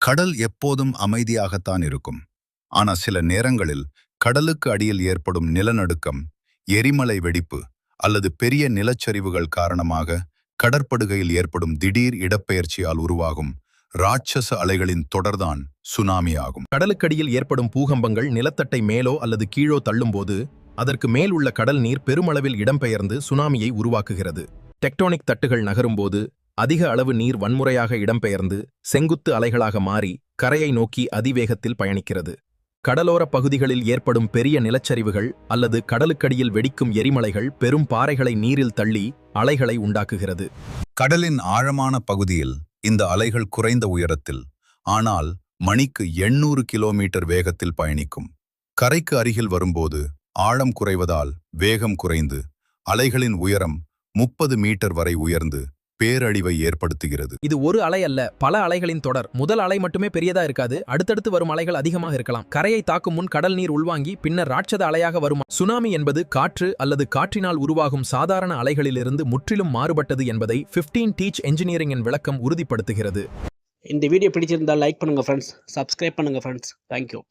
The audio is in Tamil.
கடல் எப்போதும் அமைதியாகத்தான் இருக்கும். ஆனா சில நேரங்களில் கடலுக்கு அடியில் ஏற்படும் நிலநடுக்கம், எரிமலை வெடிப்பு அல்லது பெரிய நிலச்சரிவுகள் காரணமாக கடற்படுகையில் ஏற்படும் திடீர் இடப்பெயர்ச்சியால் உருவாகும் ராட்சச அலைகளின் தொடர்தான் சுனாமி ஆகும். கடலுக்கடியில் ஏற்படும் பூகம்பங்கள் நிலத்தட்டை மேலோ அல்லது கீழோ தள்ளும்போது அதற்கு மேல் உள்ள கடல் நீர் பெருமளவில் இடம்பெயர்ந்து சுனாமியை உருவாக்குகிறது. டெக்டோனிக் தட்டுகள் நகரும்போது அதிக அளவு நீர் வன்முறையாக இடம்பெயர்ந்து செங்குத்து அலைகளாக மாறி கரையை நோக்கி அதிவேகத்தில் பயணிக்கிறது. கடலோர பகுதிகளில் ஏற்படும் பெரிய நிலச்சரிவுகள் அல்லது கடலுக்கடியில் வெடிக்கும் எரிமலைகள் பெரும் பாறைகளை நீரில் தள்ளி அலைகளை உண்டாக்குகிறது. கடலின் ஆழமான பகுதியில் இந்த அலைகள் குறைந்த உயரத்தில், ஆனால் மணிக்கு 800 கிலோமீட்டர் வேகத்தில் பயணிக்கும். கரைக்கு அருகில் வரும்போது ஆழம் குறைவதால் வேகம் குறைந்து அலைகளின் உயரம் 30 மீட்டர் வரை உயர்ந்து பேரழிவை ஏற்படுத்துகிறது. இது ஒரு அலை அல்ல, பல அலைகளின் தொடர். முதல் அலை மட்டுமே பெரியதா இருக்காது, அடுத்தடுத்து வரும் அலைகள் அதிகமாக இருக்கலாம். கரையை தாக்கும் முன் கடல் நீர் உள்வாங்கி பின்னர் ராட்சத அலையாக வரும். சுனாமி என்பது காற்று அல்லது காற்றினால் உருவாகும் சாதாரண அலைகளிலிருந்து முற்றிலும் மாறுபட்டது என்பதை 15 டீச் என்ஜினியரிங்கின் விளக்கம் உறுதிப்படுத்துகிறது. இந்த வீடியோ பிடிச்சிருந்தால் லைக் பண்ணுங்க ஃப்ரெண்ட்ஸ், சப்ஸ்கிரைப் பண்ணுங்க ஃப்ரெண்ட்ஸ். தேங்க்யூ.